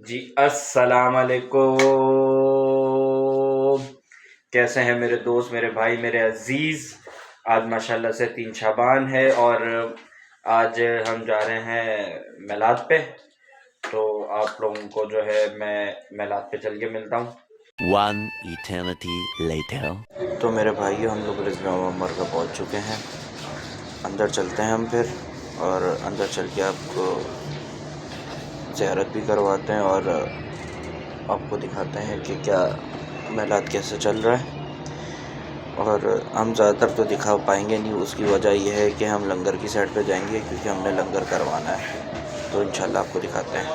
जी अस्सलाम वालेकुम। कैसे हैं मेरे दोस्त, मेरे भाई, मेरे अज़ीज़। आज माशाल्लाह से 3 शाबान है और आज हम जा रहे हैं मेलाद पे। तो आप लोगों को जो है मैं मेलाद पे चल के मिलता हूँ। One eternity later. तो मेरे भाइयों, हम लोग रिज़वा उमर का पहुँच चुके हैं। अंदर चलते हैं हम फिर, और अंदर चल के आपको ज़ियारत भी करवाते हैं और आपको दिखाते हैं कि क्या मेलाद कैसे चल रहा है। और हम ज़्यादातर तो दिखा पाएंगे नहीं, उसकी वजह यह है कि हम लंगर की साइड पे जाएंगे क्योंकि हमने लंगर करवाना है। तो इंशाल्लाह आपको दिखाते हैं।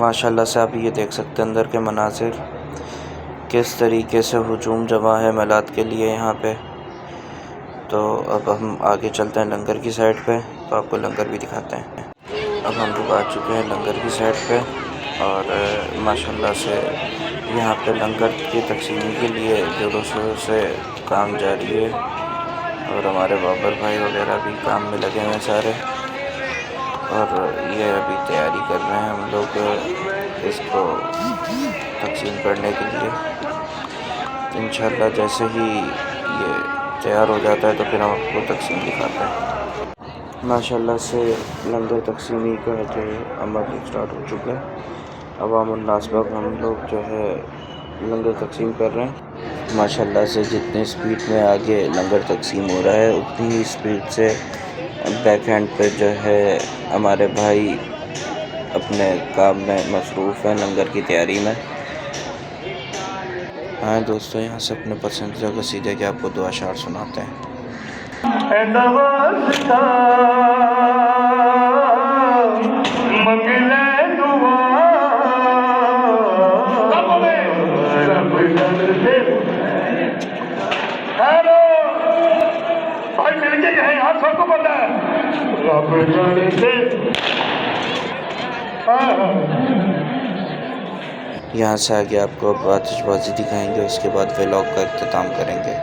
माशाल्लाह से आप ये देख सकते हैं अंदर के मनाज़िर, किस तरीके से हुजूम जमा है मेलाद के लिए यहाँ पे। तो अब हम आगे चलते हैं लंगर की साइड पे, तो आपको लंगर भी दिखाते हैं। अब हम लोग आ चुके हैं लंगर की साइड पे और माशाल्लाह से यहाँ पे लंगर की तकसीम के लिए जोरों से काम जारी है और हमारे बाबर भाई वगैरह भी काम में लगे हुए हैं सारे। और ये अभी तैयारी कर रहे हैं हम लोग इसको तकसीम करने के लिए। इंशाल्लाह जैसे ही ये तैयार हो जाता है तो फिर हम आपको तकसीम दिखाते हैं। माशाल्लाह से लंगर तकसीमी का जो अमल स्टार्ट हो चुका है। अवामुन्नास पर हम लोग जो है लंगर तकसीम कर रहे हैं। माशाल्लाह से जितनी स्पीड में आगे लंगर तकसीम हो रहा है उतनी ही स्पीड से बैक हैंड पे जो है हमारे भाई अपने काम में मसरूफ़ हैं, लंगर की तैयारी में। हाँ दोस्तों, यहाँ से अपने पसंदीदा कसीदे के आपको दो अशार सुनाते हैं। हेलो भाई, मिलके हैं यार, सबको पता है। रब जाने से यहाँ से आगे आपको अब आतिशबाजी दिखाएंगे, उसके बाद व्लॉग का इख्तिताम करेंगे।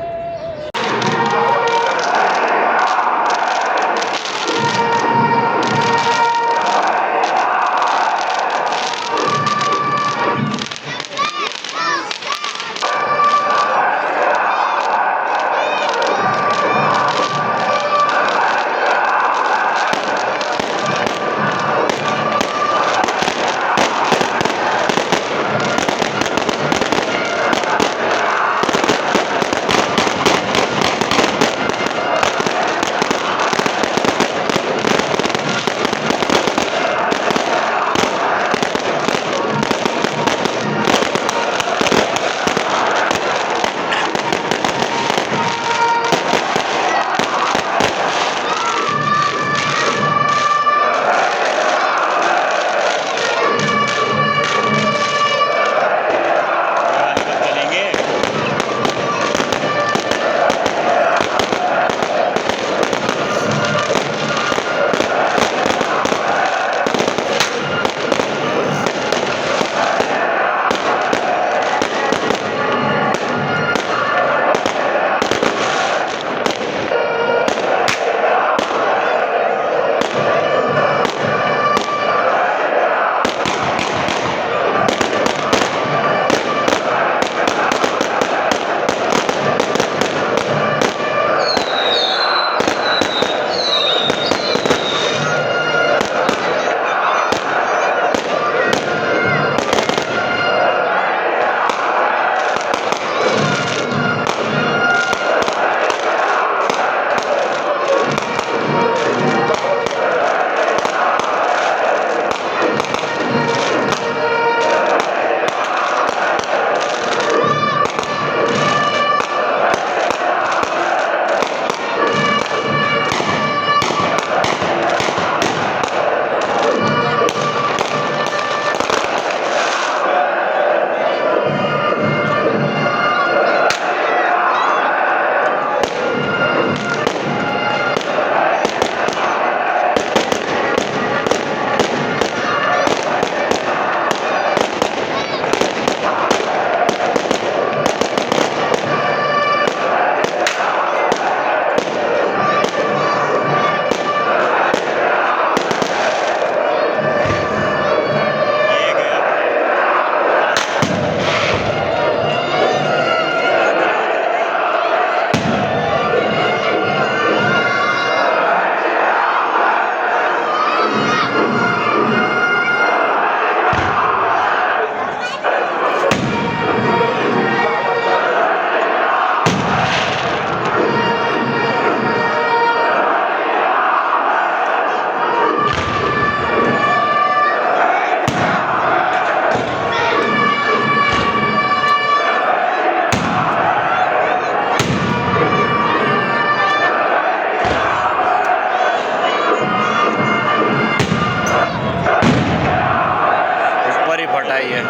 ही फटाई है।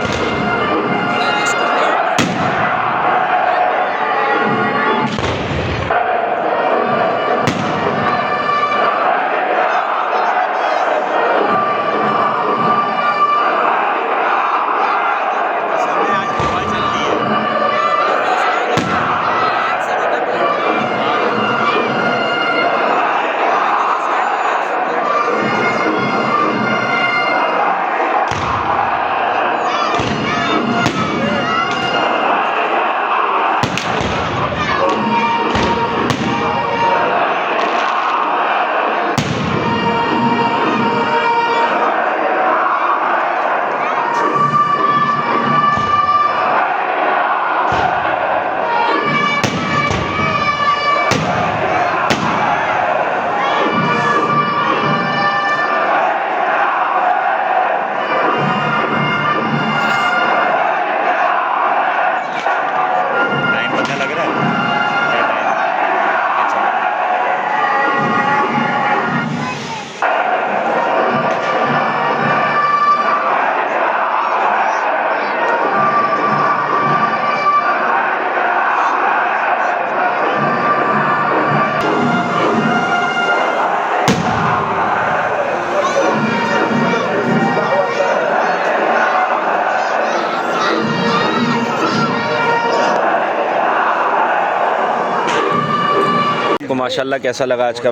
आपको माशाल्लाह कैसा लगा आज का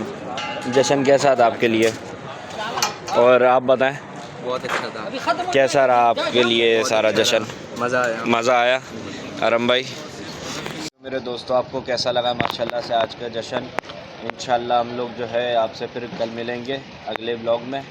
जश्न, कैसा था आपके लिए? और आप बताएं, बहुत अच्छा था। कैसा रहा आपके लिए सारा जश्न? मज़ा आया। आरम भाई, मेरे दोस्तों, आपको कैसा लगा माशाल्लाह से आज का जश्न? इंशाल्लाह हम लोग जो है आपसे फिर कल मिलेंगे अगले ब्लॉग में।